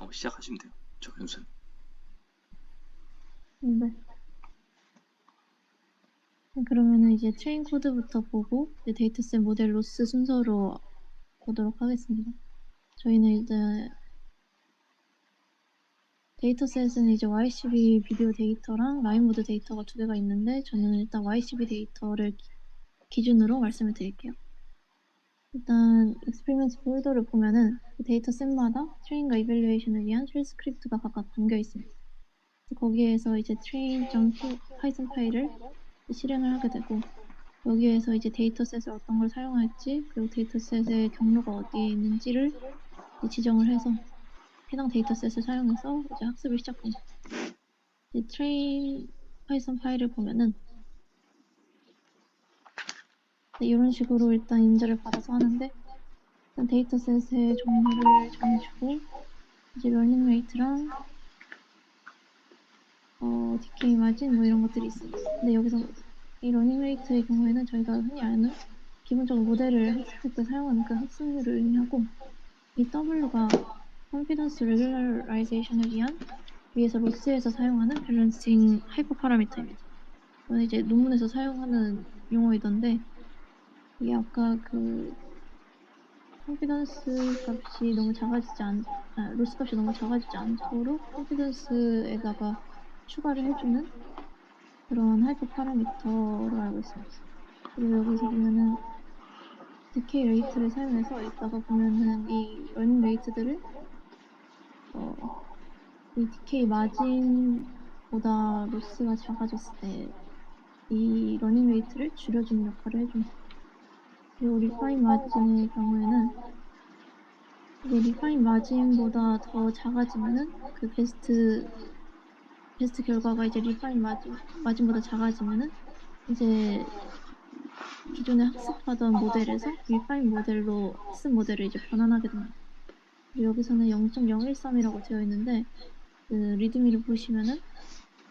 하고 시작하시면 돼요. 정윤선. 네. 그러면은 이제 트레인 코드부터 보고 이제 데이터셋 모델 로스 순서로 보도록 하겠습니다. 저희는 이제 데이터셋은 이제 YCB 비디오 데이터랑 라인모드 데이터가 두 개가 있는데 저는 일단 YCB 데이터를 기준으로 말씀을 드릴게요. 일단 익스피리먼스 폴더를 보면은 그 데이터셋마다 트레인과 이밸류에이션을 위한 쉘 스크립트가 각각 담겨 있습니다. 거기에서 이제 train.python 파일을 실행을 하게 되고 여기에서 이제 데이터셋을 어떤 걸 사용할지 그리고 데이터셋의 경로가 어디에 있는지를 이제 지정을 해서 해당 데이터셋을 사용해서 이제 학습을 시작합니다. 이제 train 파이썬 파일을 보면은 이런 식으로 일단 인자를 받아서 하는데 일단 데이터셋의 종류를 정해주고 이제 러닝 레이트랑 decay 마진 뭐 이런 것들이 있습니다. 근데 여기서 이 러닝 레이트의 경우에는 저희가 흔히 아는 기본적으로 모델을 학습할 때 사용하는 그 학습률을 의미하고 이 W가 confidence regularization 위한 위에서 로스에서 사용하는 밸런싱 하이퍼 파라미터입니다. 이건 이제 논문에서 사용하는 용어이던데 이게 아까 그 컨피던스 값이 너무 작아지지 로스 값이 너무 작아지지 않도록 컨피던스에다가 추가를 해주는 그런 하이퍼 파라미터로 알고 있습니다. 그리고 여기서 보면은 디케이 레이트를 사용해서 이따가 보면은 이 러닝 레이트들을 이 디케이 마진보다 로스가 작아졌을 때 이 러닝 레이트를 줄여주는 역할을 해줍니다. 그리고 리파인 마진의 경우에는 이제 리파인 마진보다 더 작아지면은 그 베스트 결과가 이제 리파인 마진보다 작아지면은 이제 기존에 학습하던 모델에서 리파인 모델로 학습 모델을 이제 변환하게 됩니다. 그리고 여기서는 0.013이라고 되어 있는데 그 리드미를 보시면은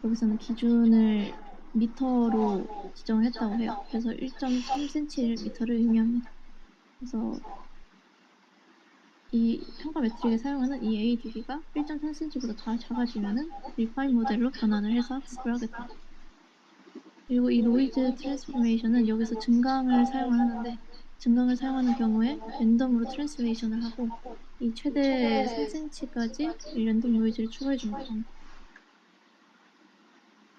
여기서는 기준을 미터로 지정을 했다고 해요. 그래서 1.3cm를 의미합니다. 그래서 이 평가 매트릭에 사용하는 이 ADB가 1.3cm보다 더 작아지면은 리파인 모델로 변환을 해서 학습을 하게 됩니다. 그리고 이 노이즈 트랜스포메이션은 여기서 증강을 사용을 하는데 증강을 사용하는 경우에 랜덤으로 트랜슬레이션을 하고 이 최대 3cm까지 이 랜덤 노이즈를 추가해 준다고 합니다.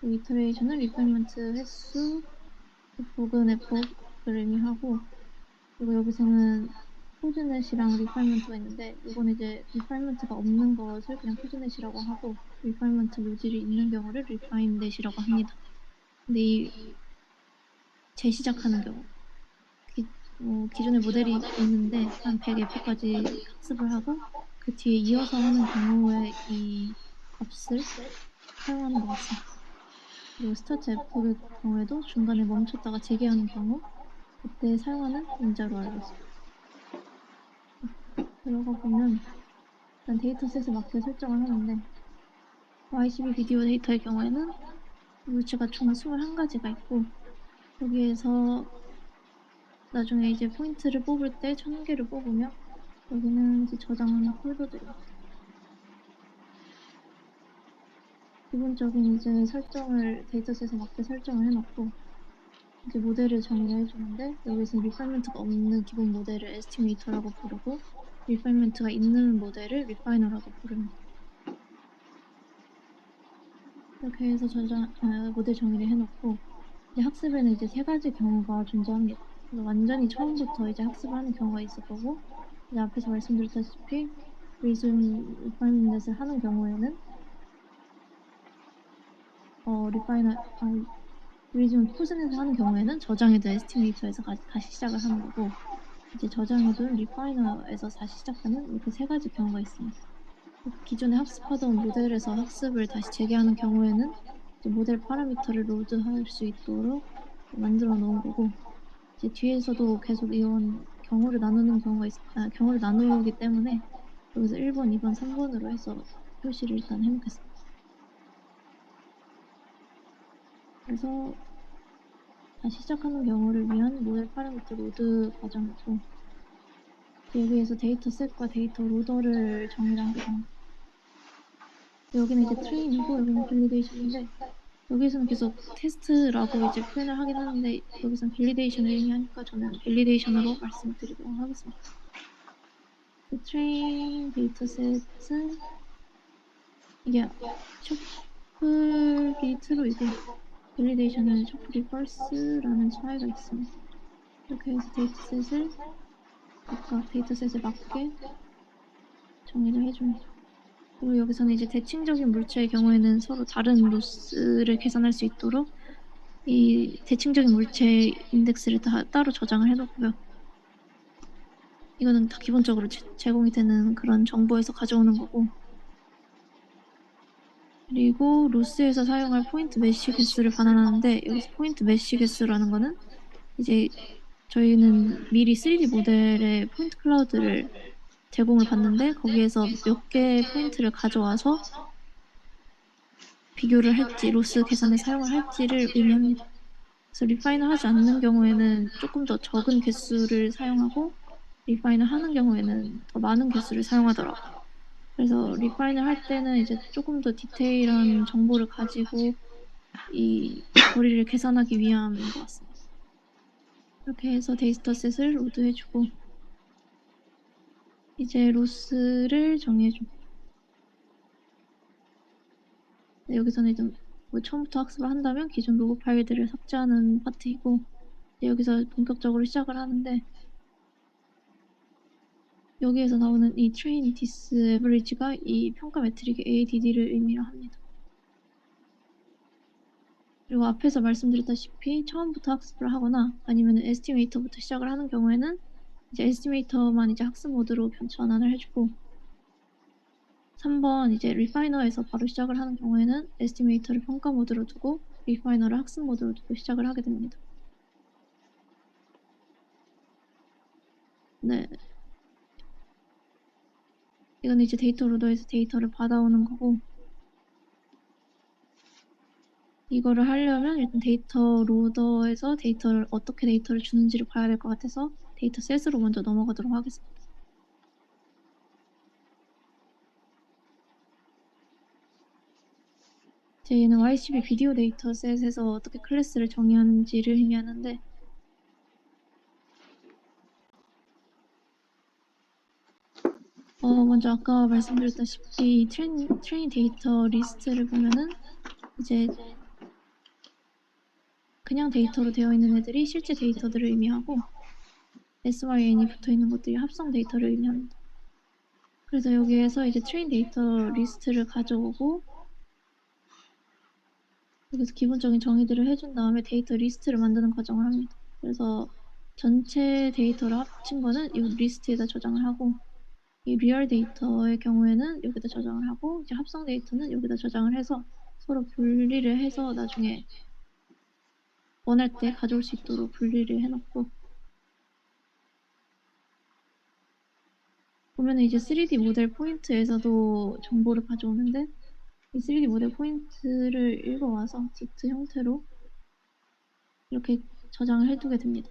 이터레이션은 리파인먼트 횟수, 보그네폭을 의미하고 그리고 여기서는 코드넷이랑 리파인먼트가 있는데 이건 이제 리파인먼트가 없는 것을 그냥 코드넷이라고 하고 리파인먼트 노즐이 있는 경우를 리파인넷이라고 합니다. 근데 이 재시작하는 경우 기존의 모델이 있는데 한 100F까지 학습을 하고 그 뒤에 이어서 하는 경우에 이 값을 사용하는 것 같습니다. 그리고 스타트 F의 경우에도 중간에 멈췄다가 재개하는 경우 그때 사용하는 인자로 알고 있습니다. 들어가 보면 일단 데이터셋에 맞게 설정을 하는데 YCB 비디오 데이터의 경우에는 루츠가 총 21가지가 있고 여기에서 나중에 이제 포인트를 뽑을 때 1000개를 뽑으면 여기는 이제 저장하는 폴더들입니다. 기본적인 이제 설정을 데이터셋에 맞게 설정을 해놓고 이제 모델을 정의를 해주는데 여기서 리파이먼트가 없는 기본 모델을 에스티메이터라고 부르고 리파이먼트가 있는 모델을 리파이너라고 부릅니다. 이렇게 해서 모델 정의를 해놓고 이제 학습에는 이제 3가지 경우가 존재합니다. 그래서 완전히 처음부터 이제 학습을 하는 경우가 있을 거고 이제 앞에서 말씀드렸다시피 리파이먼트를 하는 경우에는 리즈문 포진에서 하는 경우에는 저장해둔 에스티메이터에서 다시 시작을 하는 거고 이제 저장해둔 리파이너에서 다시 시작하는 이렇게 3가지 경우가 있습니다. 기존에 학습하던 모델에서 학습을 다시 재개하는 경우에는 이제 모델 파라미터를 로드할 수 있도록 만들어 놓은 거고 이제 뒤에서도 계속 이런 경우를 나누는 경우를 나누기 때문에 여기서 1번, 2번, 3번으로 해서 표시를 일단 해놓겠습니다. 그래서 다시 시작하는 경우를 위한 모델 파라미터 로드 과정이고 여기에서 데이터셋과 데이터 로더를 정의를 하게 됩니다. 여기는 이제 트레인이고 여기는 밸리데이션인데 여기서는 계속 테스트라고 이제 표현을 하긴 하는데 여기서는 밸리데이션을 의미하니까 저는 밸리데이션으로 말씀드리도록 하겠습니다. 트레인 데이터셋은 이게 셔플이 true이고 밸리데이션은 셔플이 false라는 차이가 있습니다. 이렇게 해서 데이터셋을 각각 데이터셋에 맞게 정의를 해줍니다. 그리고 여기서는 이제 대칭적인 물체의 경우에는 서로 다른 로스를 계산할 수 있도록 이 대칭적인 물체 인덱스를 다 따로 저장을 해 놓고요. 이거는 다 기본적으로 제공이 되는 그런 정보에서 가져오는 거고 그리고 로스에서 사용할 포인트 메쉬 개수를 반환하는데 여기서 포인트 메쉬 개수라는 거는 이제 저희는 미리 3D 모델의 포인트 클라우드를 제공을 받는데 거기에서 몇 개의 포인트를 가져와서 비교를 할지 로스 계산에 사용을 할지를 의미합니다. 그래서 리파인을 하지 않는 경우에는 조금 더 적은 개수를 사용하고 리파인을 하는 경우에는 더 많은 개수를 사용하더라고요. 그래서 리파인을 할 때는 이제 조금 더 디테일한 정보를 가지고 이 거리를 계산하기 위함인 것 같습니다. 이렇게 해서 데이터셋을 로드해 주고 이제 로스를 정의해 줍니다. 여기서는 이제 뭐 처음부터 학습을 한다면 기존 로그 파일들을 삭제하는 파트이고 여기서 본격적으로 시작을 하는데 여기에서 나오는 이 train dis average가 이 평가 매트릭의 ADD를 의미를 합니다. 그리고 앞에서 말씀드렸다시피 처음부터 학습을 하거나 아니면 에스티메이터부터 시작을 하는 경우에는 이제 에스티메이터만 이제 학습 모드로 전환을 해주고 3번 이제 리파이너에서 바로 시작을 하는 경우에는 에스티메이터를 평가 모드로 두고 리파이너를 학습 모드로 두고 시작을 하게 됩니다. 네. 이건 이제 데이터 로더에서 데이터를 받아오는 거고 이거를 하려면 일단 데이터 로더에서 어떻게 데이터를 주는지를 봐야 될 것 같아서 데이터 셋으로 먼저 넘어가도록 하겠습니다. 얘는 YCB 비디오 데이터 셋에서 어떻게 클래스를 정의하는지를 의미하는데 먼저 아까 말씀드렸다시피 트레인 데이터 리스트를 보면은 이제 그냥 데이터로 되어 있는 애들이 실제 데이터들을 의미하고 SYN이 붙어 있는 것들이 합성 데이터를 의미합니다. 그래서 여기에서 이제 트레인 데이터 리스트를 가져오고 여기서 기본적인 정의들을 해준 다음에 데이터 리스트를 만드는 과정을 합니다. 그래서 전체 데이터를 합친 거는 이 리스트에다 저장을 하고 이 리얼 데이터의 경우에는 여기다 저장을 하고 이제 합성 데이터는 여기다 저장을 해서 서로 분리를 해서 나중에 원할 때 가져올 수 있도록 분리를 해놓고 보면은 이제 3D 모델 포인트에서도 정보를 가져오는데 이 3D 모델 포인트를 읽어와서 디트 형태로 이렇게 저장을 해두게 됩니다.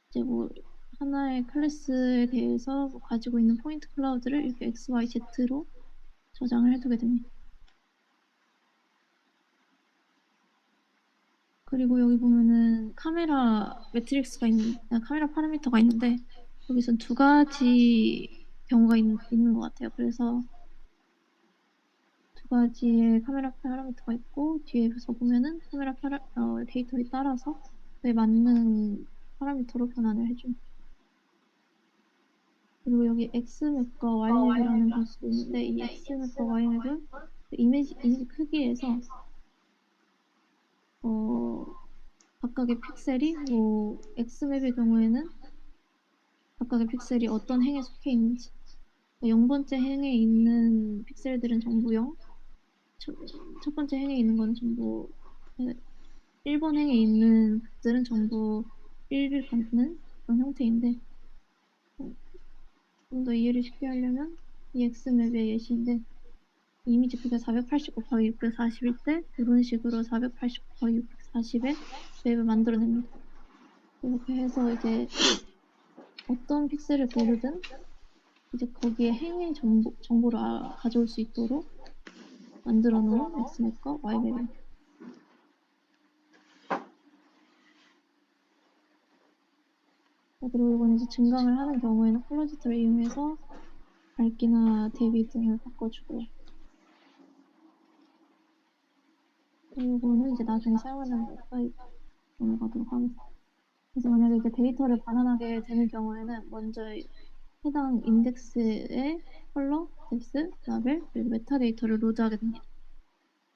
이제 뭐 하나의 클래스에 대해서 뭐 가지고 있는 포인트 클라우드를 이렇게 X, Y, Z로 저장을 해두게 됩니다. 그리고 여기 보면은 카메라 카메라 파라미터가 있는데 여기선 두 가지 경우가 있는 것 같아요. 그래서 두 가지의 카메라 파라미터가 있고 뒤에서 보면은 데이터에 따라서 그에 맞는 파라미터로 변환을 해줍니다. 그리고 여기 X맵과 Y맵이라는 방식도 있는데 이 X맵과 Y맵은 이미지 크기에서 각각의 픽셀이 뭐 X맵의 경우에는 각각의 픽셀이 어떤 행에 속해 있는지 0번째 행에 있는 픽셀들은 전부 0, 첫 번째 행에 있는 건 전부 1번 행에 있는 것들은 전부 1을 갖는 그런 형태인데 좀 더 이해를 쉽게 하려면 이 X맵의 예시인데 이미지 크기가 480 곱하기 640일 때 이런 식으로 480 곱하기 640의 맵을 만들어냅니다. 이렇게 해서 이제 어떤 픽셀을 고르든 이제 거기에 행의 정보를 가져올 수 있도록 만들어 놓은 X맵과 Y맵입니다. 그리고 이건 이제 증강을 하는 경우에는 콜러지터를 이용해서 밝기나 대비 등을 바꿔주고요. 그리고는 이제 나중에 사용하는 것까지 넘어가도록 하겠습니다. 그래서 만약에 이제 데이터를 반환하게 되는 경우에는 먼저 해당 인덱스의 컬러, 뎁스, 라벨, 그리고 메타데이터를 로드하게 됩니다.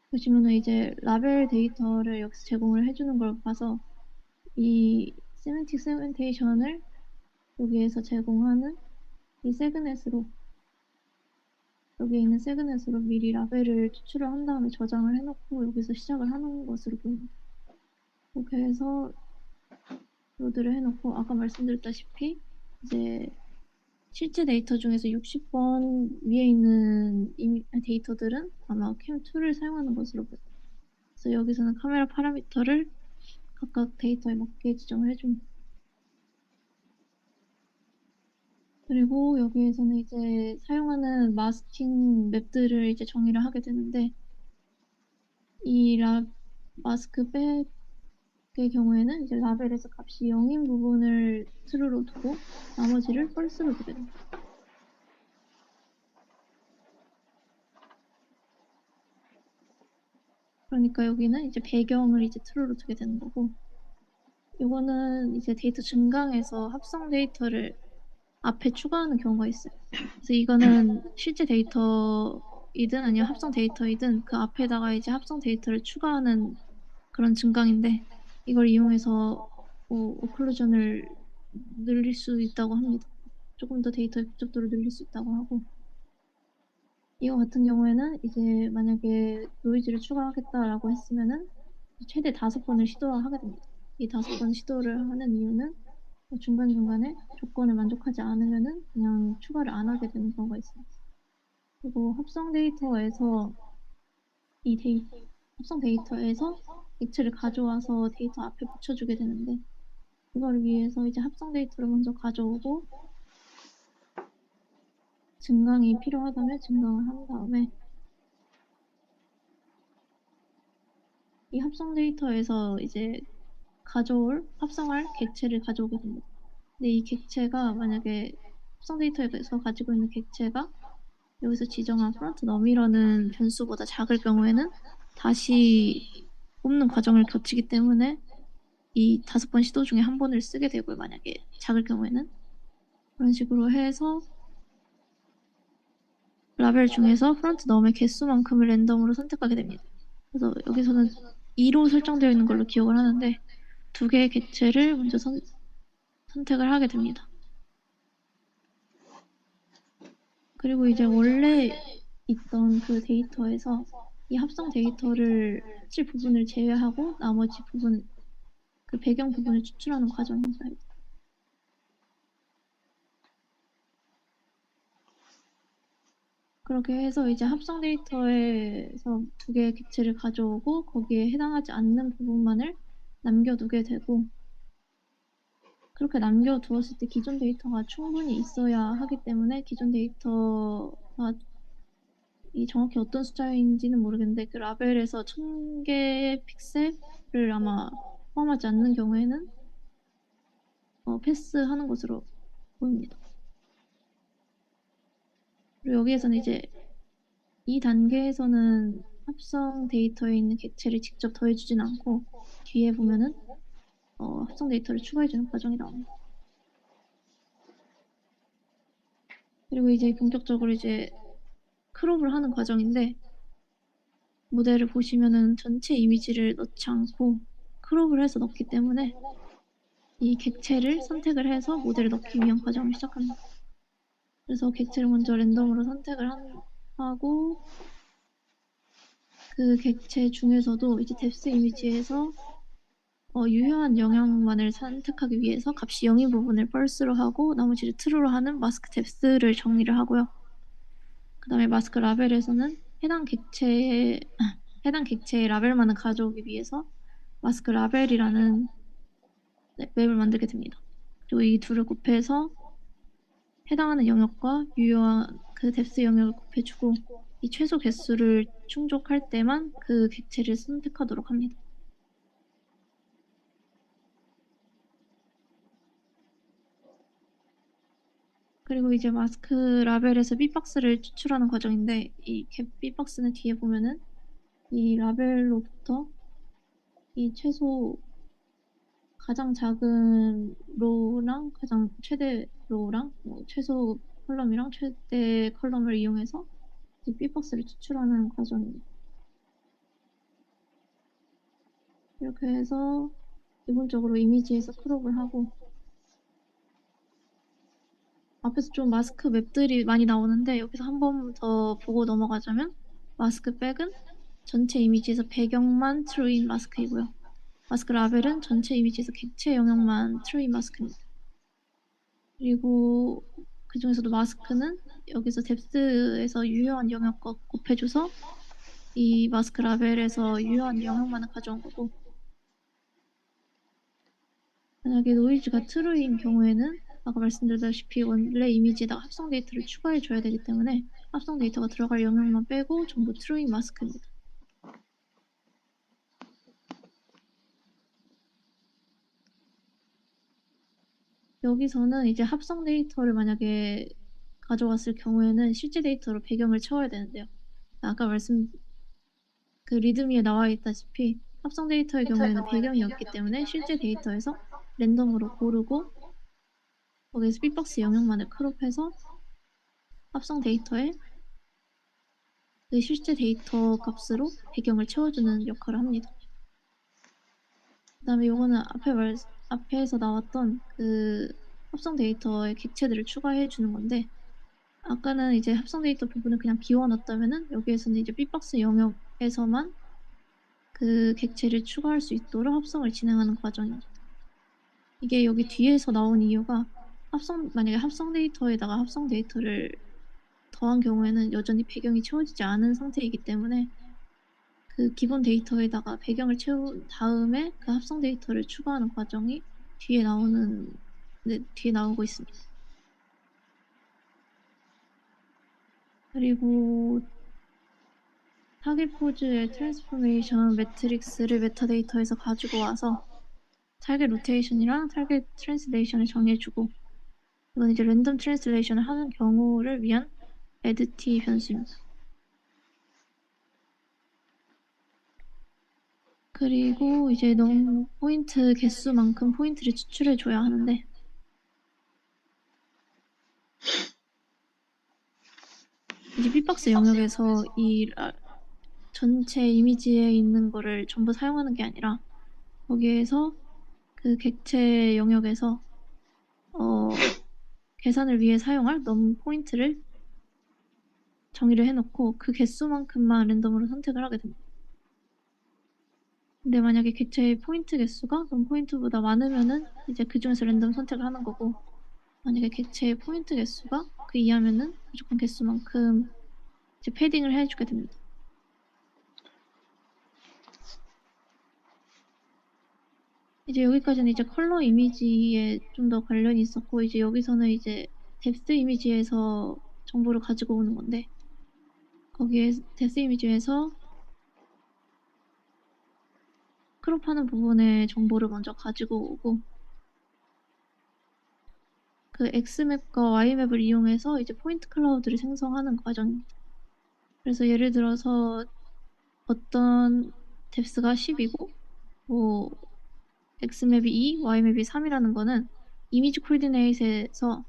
보시면은 이제 라벨 데이터를 여기서 제공을 해주는 걸 봐서 이 세멘틱 세그멘테이션을 여기에서 제공하는 이 세그넷으로 여기에 있는 세그넷으로 미리 라벨을 추출을 한 다음에 저장을 해놓고 여기서 시작을 하는 것으로 보입니다. 이렇게 해서 로드를 해놓고 아까 말씀드렸다시피 이제 실제 데이터 중에서 60번 위에 있는 데이터들은 아마 캠2를 사용하는 것으로 보여요. 그래서 여기서는 카메라 파라미터를 각각 데이터에 맞게 지정을 해줍니다. 그리고 여기에서는 이제 사용하는 마스킹 맵들을 이제 정의를 하게 되는데 이 마스크 백의 경우에는 이제 라벨에서 값이 0인 부분을 true로 두고 나머지를 false로 두게 됩니다. 그러니까 여기는 이제 배경을 이제 true로 두게 되는 거고 이거는 이제 데이터 증강에서 합성 데이터를 앞에 추가하는 경우가 있어요. 그래서 이거는 실제 데이터이든 아니면 합성 데이터이든 그 앞에다가 이제 합성 데이터를 추가하는 그런 증강인데 이걸 이용해서 오클루전을 늘릴 수 있다고 합니다. 조금 더 데이터의 복잡도를 늘릴 수 있다고 하고 이거 같은 경우에는 이제 만약에 노이즈를 추가하겠다라고 했으면은 최대 5번을 시도하게 됩니다. 이 5번 시도를 하는 이유는 중간중간에 조건을 만족하지 않으면은 그냥 추가를 안 하게 되는 경우가 있어요. 그리고 합성 데이터에서 합성 데이터에서 객체를 가져와서 데이터 앞에 붙여주게 되는데 이걸 위해서 이제 합성 데이터를 먼저 가져오고 증강이 필요하다면 증강을 한 다음에 이 합성 데이터에서 이제 합성할 객체를 가져오게 됩니다. 근데 이 객체가 만약에 합성 데이터에서 가지고 있는 객체가 여기서 지정한 프론트 너미라는 변수보다 작을 경우에는 다시 뽑는 과정을 거치기 때문에 이 5번 시도 중에 한 번을 쓰게 되고요. 만약에 작을 경우에는 그런 식으로 해서 라벨 중에서 프론트 넘의 개수만큼을 랜덤으로 선택하게 됩니다. 그래서 여기서는 2로 설정되어 있는 걸로 기억을 하는데 2개의 객체를 먼저 선택을 하게 됩니다. 그리고 이제 원래 있던 그 데이터에서 이 합성 데이터를 칠 부분을 제외하고 나머지 부분, 그 배경 부분을 추출하는 과정입니다. 그렇게 해서 이제 합성 데이터에서 2개의 객체를 가져오고 거기에 해당하지 않는 부분만을 남겨두게 되고 그렇게 남겨두었을 때 기존 데이터가 충분히 있어야 하기 때문에 기존 데이터가 정확히 어떤 숫자인지는 모르겠는데 그 라벨에서 1000개의 픽셀을 아마 포함하지 않는 경우에는 패스하는 것으로 보입니다. 그리고 여기에서는 이제 이 단계에서는 합성 데이터에 있는 객체를 직접 더해주진 않고 뒤에 보면은 합성 데이터를 추가해주는 과정이 나옵니다. 그리고 이제 본격적으로 이제 크롭을 하는 과정인데 모델을 보시면은 전체 이미지를 넣지 않고 크롭을 해서 넣기 때문에 이 객체를 선택을 해서 모델을 넣기 위한 과정을 시작합니다. 그래서 객체를 먼저 랜덤으로 선택을 하고 그 객체 중에서도 이제 뎁스 이미지에서 유효한 영역만을 선택하기 위해서 값이 0인 부분을 false로 하고 나머지를 true로 하는 마스크 뎁스를 정리를 하고요. 그 다음에 마스크 라벨에서는 해당 객체의 라벨만을 가져오기 위해서 마스크 라벨이라는 맵을 만들게 됩니다. 그리고 이 둘을 곱해서 해당하는 영역과 유효한 그 뎁스 영역을 곱해주고 이 최소 개수를 충족할 때만 그 객체를 선택하도록 합니다. 그리고 이제 마스크 라벨에서 삐박스를 추출하는 과정인데 이 삐박스는 뒤에 보면은 이 라벨로부터 이 가장 작은 로우랑 가장 최대 로우랑 최소 컬럼이랑 최대 컬럼을 이용해서 이 삐박스를 추출하는 과정입니다. 이렇게 해서 기본적으로 이미지에서 크롭을 하고 앞에서 좀 마스크 맵들이 많이 나오는데 여기서 한 번 더 보고 넘어가자면 마스크 백은 전체 이미지에서 배경만 트루인 마스크이고요. 마스크 라벨은 전체 이미지에서 객체 영역만 트루인 마스크입니다. 그리고 그 중에서도 마스크는 여기서 뎁스에서 유효한 영역 곱해줘서 이 마스크 라벨에서 유효한 영역만을 가져온 거고 만약에 노이즈가 트루인 경우에는 아까 말씀드렸다시피 원래 이미지에다가 합성 데이터를 추가해줘야 되기 때문에 합성 데이터가 들어갈 영역만 빼고 전부 트루인 마스크입니다. 여기서는 이제 합성 데이터를 만약에 가져왔을 경우에는 실제 데이터로 배경을 채워야 되는데요. 아까 그 리드미에 나와 있다시피 합성 데이터의 경우에는 배경이 없기 때문에 실제 데이터에서 랜덤으로 고르고 거기에서 삐박스 영역만을 크롭해서 합성 데이터에 그 실제 데이터 값으로 배경을 채워주는 역할을 합니다. 그 다음에 요거는 앞에서 나왔던 그 합성 데이터의 객체들을 추가해 주는 건데 아까는 이제 합성 데이터 부분을 그냥 비워놨다면은 여기에서는 이제 삐박스 영역에서만 그 객체를 추가할 수 있도록 합성을 진행하는 과정입니다. 이게 여기 뒤에서 나온 이유가 만약에 합성 데이터에다가 합성 데이터를 더한 경우에는 여전히 배경이 채워지지 않은 상태이기 때문에 그 기본 데이터에다가 배경을 채운 다음에 그 합성 데이터를 추가하는 과정이 뒤에 나오고 있습니다. 그리고 타겟 포즈의 트랜스포메이션 매트릭스를 메타데이터에서 가지고 와서 타겟 로테이션이랑 타겟 트랜슬레이션을 정해주고 이건 이제 랜덤 트랜슬레이션을 하는 경우를 위한 addT 변수입니다. 그리고 이제 포인트 개수만큼 포인트를 추출해줘야 하는데 이제 삐박스 영역에서 이 전체 이미지에 있는 거를 전부 사용하는 게 아니라 거기에서 그 객체 영역에서 계산을 위해 사용할 포인트를 정의를 해놓고 그 개수만큼만 랜덤으로 선택을 하게 됩니다. 근데 만약에 객체의 포인트 개수가 포인트보다 많으면은 이제 그 중에서 랜덤 선택을 하는 거고 만약에 객체의 포인트 개수가 그 이하면은 무조건 개수만큼 이제 패딩을 해주게 됩니다. 이제 여기까지는 이제 컬러 이미지에 좀 더 관련이 있었고 이제 여기서는 이제 뎁스 이미지에서 정보를 가지고 오는 건데 거기에 뎁스 이미지에서 크롭하는 부분의 정보를 먼저 가지고 오고 그 X맵과 Y맵을 이용해서 이제 포인트 클라우드를 생성하는 과정입니다. 그래서 예를 들어서 어떤 뎁스가 10이고 뭐 X맵이 2, Y맵이 3이라는 거는 이미지 코디네이트에서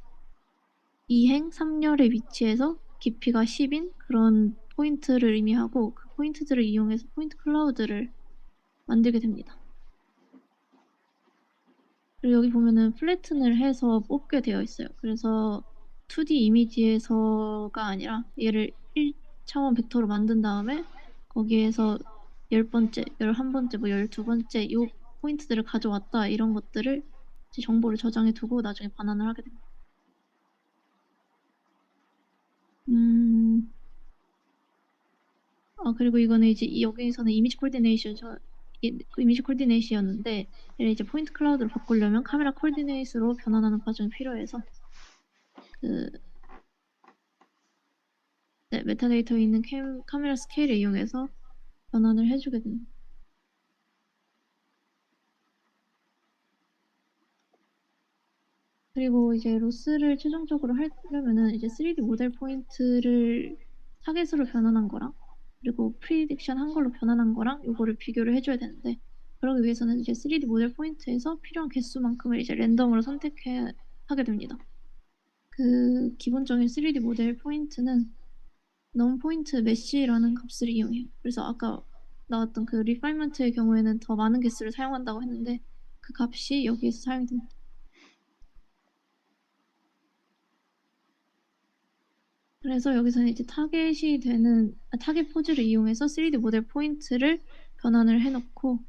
2행 3열의 위치에서 깊이가 10인 그런 포인트를 의미하고 그 포인트들을 이용해서 포인트 클라우드를 만들게 됩니다. 그리고 여기 보면은 플래튼을 해서 뽑게 되어 있어요. 그래서 2D 이미지에서가 아니라 얘를 1차원 벡터로 만든 다음에 거기에서 10번째, 11번째, 12번째 이 포인트들을 가져왔다 이런 것들을 이제 정보를 저장해 두고 나중에 반환을 하게 됩니다. 그리고 이거는 이제 여기서는 이미지 코디네이션이었는데 얘를 이제 포인트 클라우드로 바꾸려면 카메라 코디네이트로 변환하는 과정이 필요해서 네, 메타데이터에 있는 카메라 스케일을 이용해서 변환을 해주게 됩니다. 그리고 이제 로스를 최종적으로 하려면은 이제 3D 모델 포인트를 타겟으로 변환한 거랑 그리고 프리딕션 한 걸로 변환한 거랑 요거를 비교를 해줘야 되는데 그러기 위해서는 이제 3D 모델 포인트에서 필요한 개수만큼을 이제 랜덤으로 하게 됩니다. 그 기본적인 3D 모델 포인트는 non-point mesh라는 값을 이용해요. 그래서 아까 나왔던 그 refinement의 경우에는 더 많은 개수를 사용한다고 했는데 그 값이 여기에서 사용이 됩니다. 그래서 여기서는 이제 타겟 포즈를 이용해서 3D 모델 포인트를 변환을 해놓고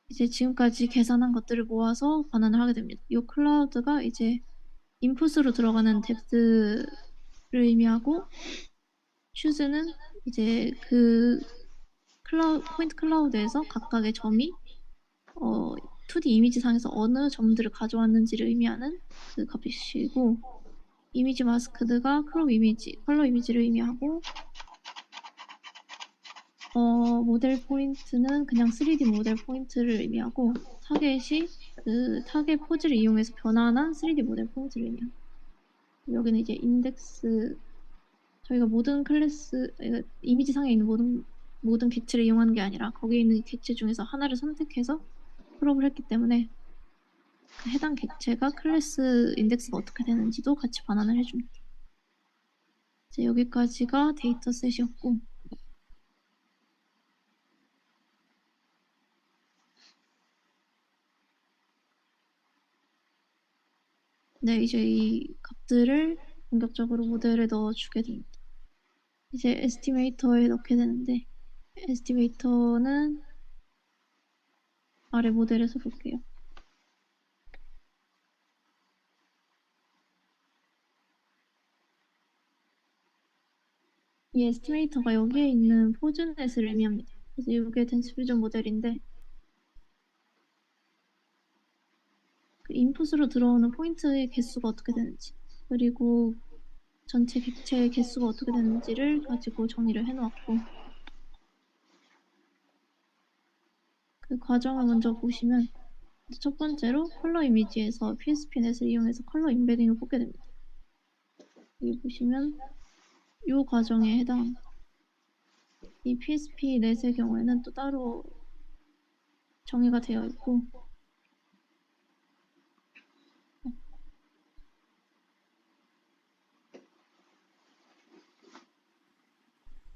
이제 지금까지 계산한 것들을 모아서 변환을 하게 됩니다. 이 클라우드가 이제 인풋으로 들어가는 뎁스를 의미하고 choose는 이제 그 포인트 클라우드에서 각각의 점이 2D 이미지 상에서 어느 점들을 가져왔는지를 의미하는 그 값이시고 이미지 마스크드가 컬러 이미지를 의미하고 모델 포인트는 그냥 3D 모델 포인트를 의미하고 타겟이 그 타겟 포즈를 이용해서 변환한 3D 모델 포인트를 의미합니다. 여기는 이제 인덱스 저희가 모든 클래스 이미지 상에 있는 모든 객체를 이용하는 게 아니라 거기에 있는 객체 중에서 하나를 선택해서 풀업을 했기 때문에 그 해당 객체가 클래스 인덱스가 어떻게 되는지도 같이 반환을 해줍니다. 이제 여기까지가 데이터 셋이었고 네, 이제 이 값들을 본격적으로 모델에 넣어주게 됩니다. 이제 에스티메이터에 넣게 되는데 에스티메이터는 아래 모델에서 볼게요. 이 에스티메이터가 여기에 있는 포즈넷을 의미합니다. 그래서 이게 덴스퓨전 모델인데 그 인풋으로 들어오는 포인트의 개수가 어떻게 되는지 그리고 전체 객체의 개수가 어떻게 되는지를 가지고 정의를 해놓았고 그 과정을 먼저 보시면 첫 번째로 컬러 이미지에서 PSP넷을 이용해서 컬러 임베딩을 뽑게 됩니다. 여기 보시면 이 과정에 해당합니다. 이 PSP넷의 경우에는 또 따로 정의가 되어 있고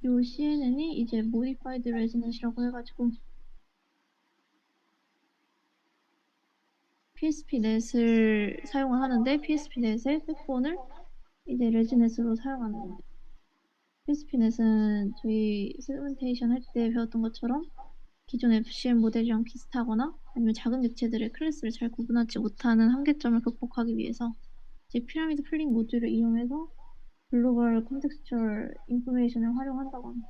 이 CNN이 이제 Modified Resonance라고 해가지고 PSP넷을 사용을 하는데 PSP넷의 백본을 이제 레지넷으로 사용하는 겁니다. PSP넷은 저희 세그멘테이션 할 때 배웠던 것처럼 기존 FCM 모델이랑 비슷하거나 아니면 작은 객체들의 클래스를 잘 구분하지 못하는 한계점을 극복하기 위해서 이제 피라미드 플링 모듈을 이용해서 글로벌 콘텍스추얼 인포메이션을 활용한다고 합니다.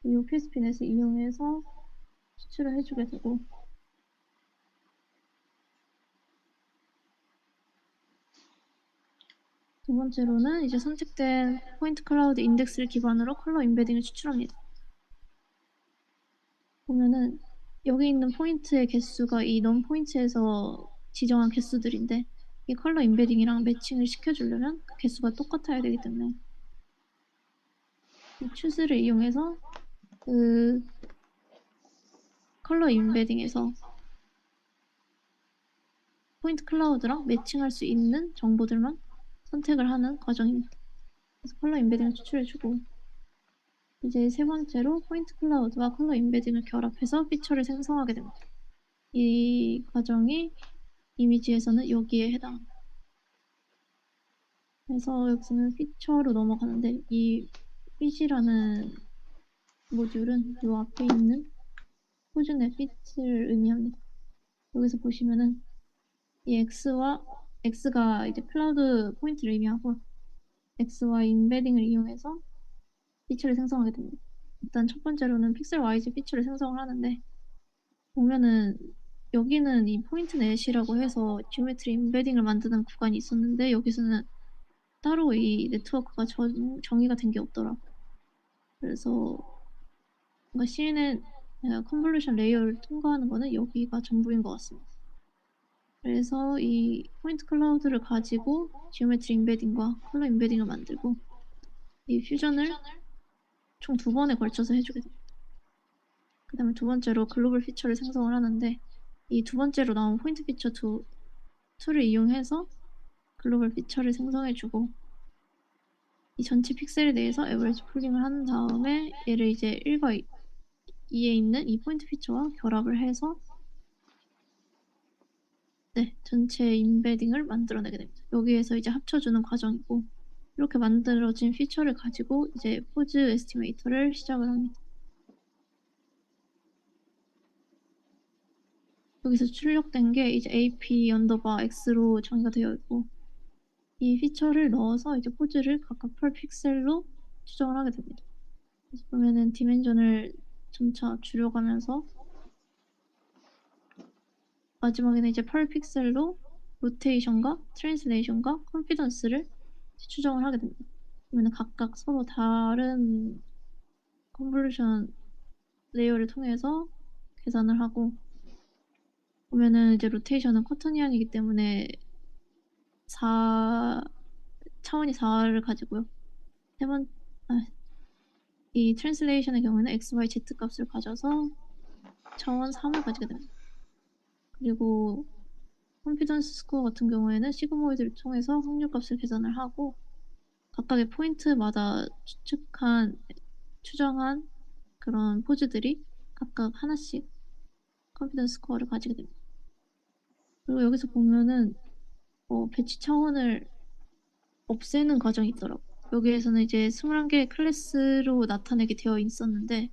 이 PSP넷을 이용해서 추출을 해주게 되고 두 번째로는 이제 선택된 포인트 클라우드 인덱스를 기반으로 컬러 임베딩을 추출합니다. 보면은 여기 있는 포인트의 개수가 이 non 포인트에서 지정한 개수들인데 이 컬러 임베딩이랑 매칭을 시켜주려면 그 개수가 똑같아야 되기 때문에 이 choose를 이용해서 그 컬러 임베딩에서 포인트 클라우드랑 매칭할 수 있는 정보들만 선택을 하는 과정입니다. 그래서 컬러 임베딩을 추출해주고 이제 세 번째로 포인트 클라우드와 컬러 임베딩을 결합해서 피처를 생성하게 됩니다. 이 과정이 이미지에서는 여기에 해당합니다. 그래서 여기서는 피처로 넘어가는데 이 핏이라는 모듈은 이 앞에 있는 표준의 핏을 의미합니다. 여기서 보시면은 이 X가 이제 클라우드 포인트를 의미하고 X와 인베딩을 이용해서 피처를 생성하게 됩니다. 일단 첫 번째로는 픽셀 와이즈 피처를 생성을 하는데 보면은 여기는 이 포인트 넷이라고 해서 지오메트리 인베딩을 만드는 구간이 있었는데 여기서는 따로 이 네트워크가 정의가 된 게 없더라고요. 그래서 뭔가 CNN 컨볼루션 레이어를 통과하는 거는 여기가 전부인 것 같습니다. 그래서 이 포인트 클라우드를 가지고 지오메트리 임베딩과 컬러 임베딩을 만들고 이 퓨전을 총 2번에 걸쳐서 해주게 됩니다. 그 다음에 두 번째로 글로벌 피처를 생성을 하는데 이 두 번째로 나온 포인트 피처 툴을 이용해서 글로벌 피처를 생성해주고 이 전체 픽셀에 대해서 에버리지 풀링을 한 다음에 얘를 이제 1과 2에 있는 이 포인트 피처와 결합을 해서 전체 임베딩을 만들어내게 됩니다. 여기에서 이제 합쳐주는 과정이고 이렇게 만들어진 피처를 가지고 이제 포즈 에스티메이터를 시작을 합니다. 여기서 출력된 게 이제 AP_X로 정의가 되어 있고 이 피처를 넣어서 이제 포즈를 각각 펄 픽셀로 추정을 하게 됩니다. 그래서 보면은 디멘전을 점차 줄여가면서 마지막에는 이제 펄 픽셀로 로테이션과 트랜슬레이션과 컨피던스를 추정을 하게 됩니다. 그러면 각각 서로 다른 컨볼루션 레이어를 통해서 계산을 하고 보면은 이제 로테이션은 쿼터니안이기 때문에 차원이 4를 가지고요. 이 트랜슬레이션의 경우에는 x, y, z 값을 가져서 차원 3을 가지게 됩니다. 그리고 컨피던스 스코어 같은 경우에는 시그모이드를 통해서 확률값을 계산을 하고 각각의 포인트마다 추정한 그런 포즈들이 각각 하나씩 컨피던스 스코어를 가지게 됩니다. 그리고 여기서 보면은 배치 차원을 없애는 과정이 있더라고요. 여기에서는 이제 21개의 클래스로 나타내게 되어 있었는데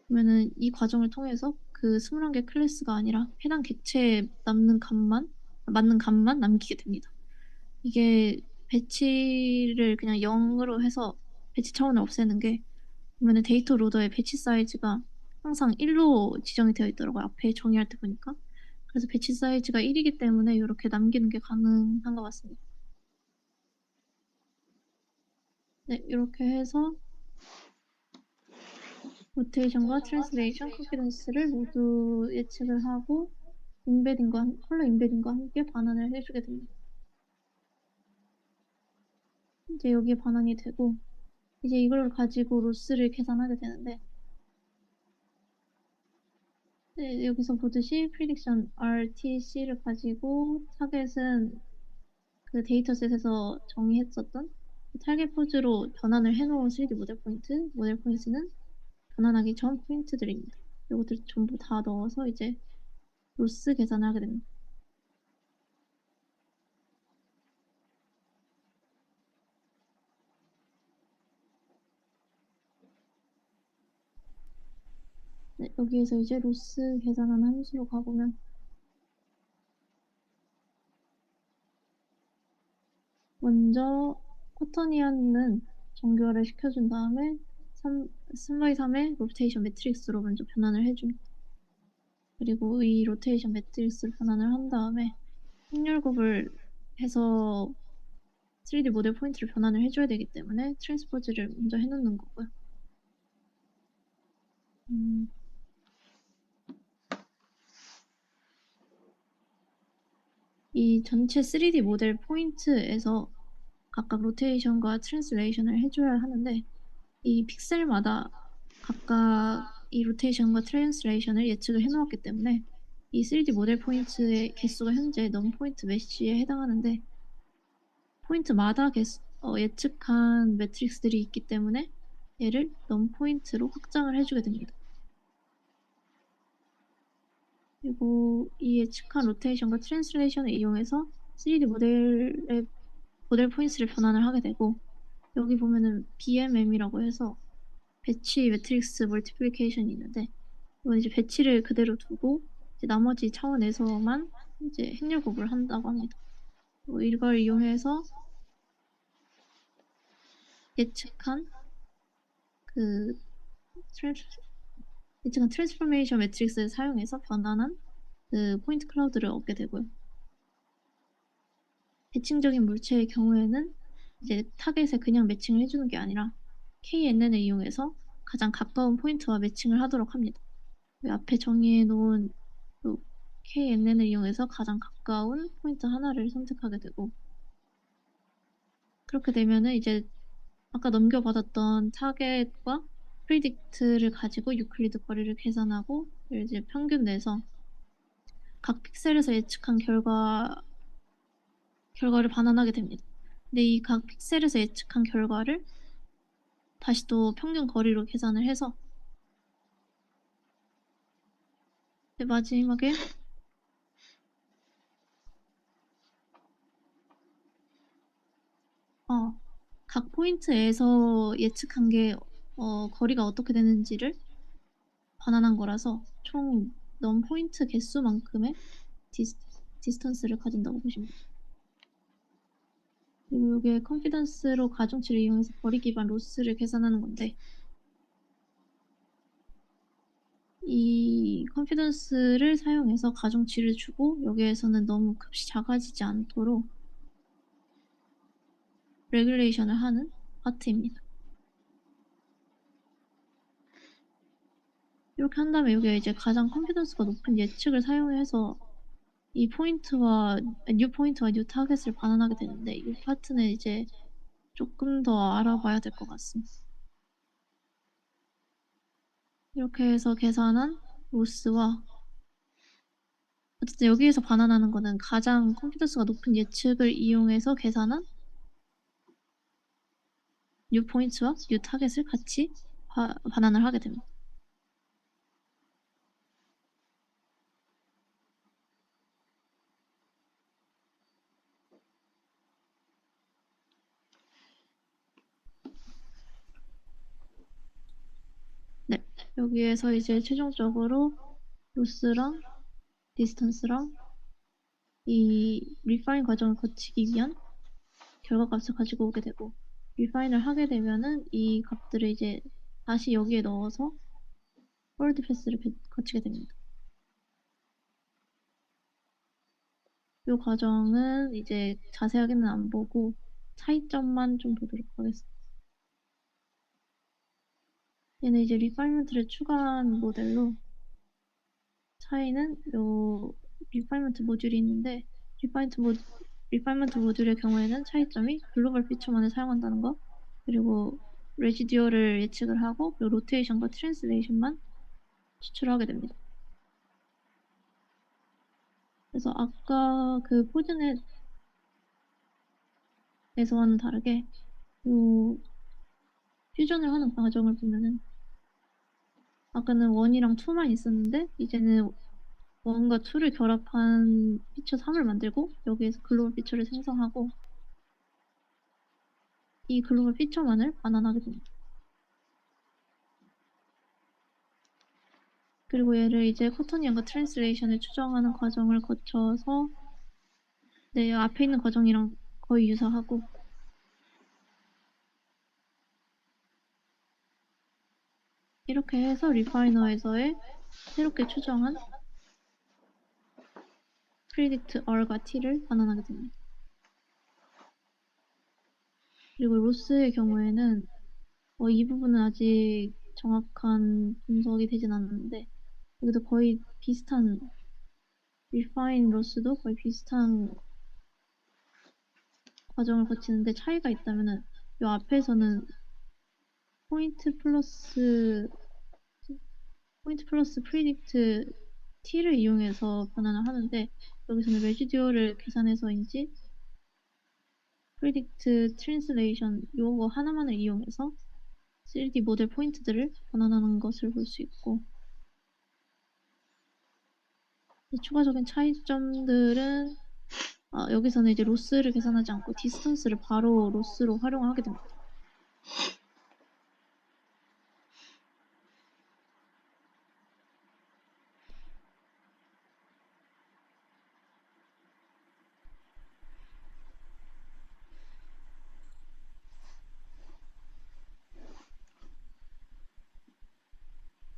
그러면은 이 과정을 통해서 그 21개 클래스가 아니라 해당 객체에 맞는 값만 남기게 됩니다. 이게 배치를 그냥 0으로 해서 배치 차원을 없애는 게 보면은 데이터 로더의 배치 사이즈가 항상 1로 지정이 되어 있더라고요. 앞에 정의할 때 보니까. 그래서 배치 사이즈가 1이기 때문에 이렇게 남기는 게 가능한 것 같습니다. 네, 이렇게 해서 로테이션과 트랜슬레이션, 컨피던스를 모두 예측을 하고 컬러 임베딩과 함께 반환을 해주게 됩니다. 이제 여기에 반환이 되고 이제 이걸 가지고 로스를 계산하게 되는데 여기서 보듯이 프리딕션 RTC를 가지고 타겟은 그 데이터셋에서 정의했었던 타겟 포즈로 변환을 해놓은 3D 모델 포인트는 변환하기 전 포인트들입니다. 이것들 전부 다 넣어서 이제 로스 계산을 하게 됩니다. 네, 여기에서 이제 로스 계산하는 함수로 가보면 먼저 쿼터니안은 정교화를 시켜준 다음에 3x3의 로테이션 매트릭스로 먼저 변환을 해줍니다. 그리고 이 로테이션 매트릭스를 변환을 한 다음에 확률곱을 해서 3D 모델 포인트를 변환을 해줘야 되기 때문에 트랜스포즈를 먼저 해놓는 거고요. 이 전체 3D 모델 포인트에서 각각 로테이션과 트랜슬레이션을 해줘야 하는데 이 픽셀마다 각각 이 로테이션과 트랜슬레이션을 예측을 해놓았기 때문에 이 3D 모델 포인트의 개수가 현재 넘 포인트 메쉬에 해당하는데 포인트마다 예측한 매트릭스들이 있기 때문에 얘를 넘 포인트로 확장을 해주게 됩니다. 그리고 이 예측한 로테이션과 트랜슬레이션을 이용해서 3D 모델 포인트를 변환을 하게 되고 여기 보면은 BMM이라고 해서 배치 매트릭스 멀티플리케이션이 있는데 이건 이제 배치를 그대로 두고 이제 나머지 차원에서만 이제 행렬 곱을 한다고 합니다. 이걸 이용해서 예측한 트랜스포메이션 매트릭스를 사용해서 변환한 그 포인트 클라우드를 얻게 되고요. 대칭적인 물체의 경우에는 이제 타겟에 그냥 매칭을 해주는 게 아니라 KNN을 이용해서 가장 가까운 포인트와 매칭을 하도록 합니다. 앞에 정의해 놓은 KNN을 이용해서 가장 가까운 포인트 하나를 선택하게 되고, 그렇게 되면은 이제 아까 넘겨받았던 타겟과 프리딕트를 가지고 유클리드 거리를 계산하고 이제 평균 내서 각 픽셀에서 예측한 결과를 반환하게 됩니다. 근데 이 각 픽셀에서 예측한 결과를 다시 또 평균 거리로 계산을 해서 마지막에 각 포인트에서 예측한 게 거리가 어떻게 되는지를 반환한 거라서 총 넘 포인트 개수만큼의 디스턴스를 가진다고 보시면 돼요. 그리고 이게 컨피던스로 가중치를 이용해서 거리 기반 로스를 계산하는 건데, 이 컨피던스를 사용해서 가중치를 주고 여기에서는 너무 값이 작아지지 않도록 레귤레이션을 하는 파트입니다. 이렇게 한 다음에 여기에 이제 가장 컨피던스가 높은 예측을 사용해서 이 포인트와 뉴 타겟을 반환하게 되는데, 이 파트는 이제 조금 더 알아봐야 될 것 같습니다. 이렇게 해서 계산한 로스와, 어쨌든 여기에서 반환하는 거는 가장 컨피던스가 높은 예측을 이용해서 계산한 뉴 포인트와 뉴 타겟을 같이 반환을 하게 됩니다. 네, 여기에서 이제 최종적으로 로스랑 디스턴스랑 이 리파인 과정을 거치기 위한 결과값을 가지고 오게 되고, 리파인을 하게 되면은 이 값들을 이제 다시 여기에 넣어서 폴드 패스를 거치게 됩니다. 이 과정은 이제 자세하게는 안 보고 차이점만 좀 보도록 하겠습니다. 얘는 이제 리파이먼트를 추가한 모델로, 차이는 요 리파이먼트 모듈이 있는데, 리파이먼트 모듈의 경우에는 차이점이 글로벌 피처만을 사용한다는 거, 그리고 레지듀어를 예측을 하고, 그리고 로테이션과 트랜슬레이션만 추출하게 됩니다. 그래서 아까 그 포즈넷에서와는 다르게 요 퓨전을 하는 과정을 보면은, 아까는 1이랑 2만 있었는데 이제는 1과 2를 결합한 피처 3을 만들고 여기에서 글로벌 피처를 생성하고 이 글로벌 피처만을 반환하게 됩니다. 그리고 얘를 이제 커터니언과 트랜슬레이션을 추정하는 과정을 거쳐서, 네, 앞에 있는 과정이랑 거의 유사하고, 이렇게 해서 리파이너에서의 새롭게 추정한 predict R과 T를 반환하게 됩니다. 그리고 로스의 경우에는 이 부분은 아직 정확한 분석이 되진 않았는데, 여기도 거의 비슷한, refine 로스도 거의 비슷한 과정을 거치는데 차이가 있다면은, 이 앞에서는 포인트 플러스 predict t를 이용해서 변환을 하는데, 여기서는 레지듀어를 계산해서인지 predict translation 요거 하나만을 이용해서 3D 모델 포인트들을 변환하는 것을 볼 수 있고, 추가적인 차이점들은 여기서는 이제 로스를 계산하지 않고 디스턴스를 바로 로스로 활용하게 됩니다.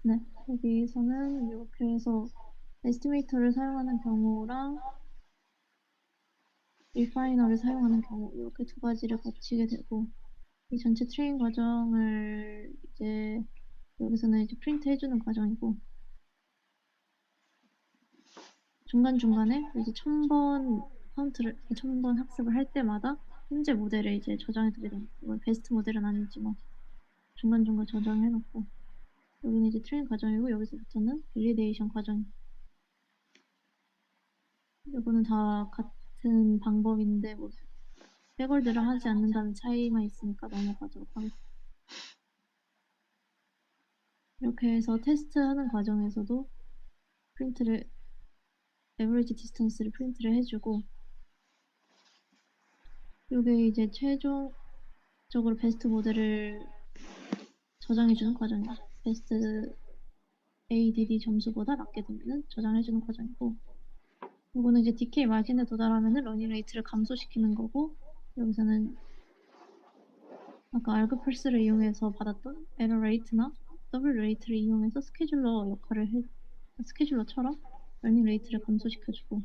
네, 여기서는 이렇게 해서 에스티메이터를 사용하는 경우랑 리파이너를 사용하는 경우 이렇게 두 가지를 거치게 되고 이 전체 트레인 과정을 이제 여기서는 이제 프린트 해주는 과정이고 중간중간에 이제 1000번 카운트를 1000번 학습을 할 때마다 현재 모델을 이제 저장해 두게 됩니다. 이건 베스트 모델은 아니지만 중간중간 저장해 놓고 여기는 이제 트레인 과정이고 여기서부터는 밸리데이션 과정입니다. 이거는 다 같은 방법인데 뭐 백월드를 하지 않는다는 차이만 있으니까 넘어가도록 하겠습니다. 이렇게 해서 테스트하는 과정에서도 프린트를 에버리지 디스턴스를 프린트를 해주고 이게 이제 최종적으로 베스트 모델을 저장해주는 과정입니다. 베스트 ADD 점수보다 낮게 되면 저장해주는 과정이고 이거는 이제 DK 마진에 도달하면 러닝 레이트를 감소시키는 거고 여기서는 아까 알그펄스를 이용해서 받았던 에러 레이트나 W 레이트를 이용해서 스케줄러처럼 러닝 레이트를 감소시켜주고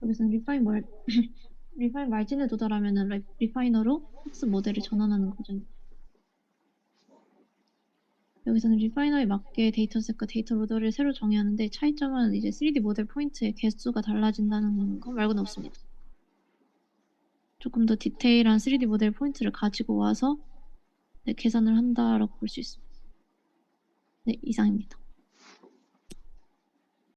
여기서는 리파인 마진에 도달하면 리파이너로 학습 모델을 전환하는 과정입니다. 여기서는 리파이너에 맞게 데이터셋과 데이터 로더를 새로 정해야 하는데 차이점은 이제 3D 모델 포인트의 개수가 달라진다는 거 말고는 없습니다. 조금 더 디테일한 3D 모델 포인트를 가지고 와서 네, 계산을 한다라고 볼 수 있습니다. 네, 이상입니다.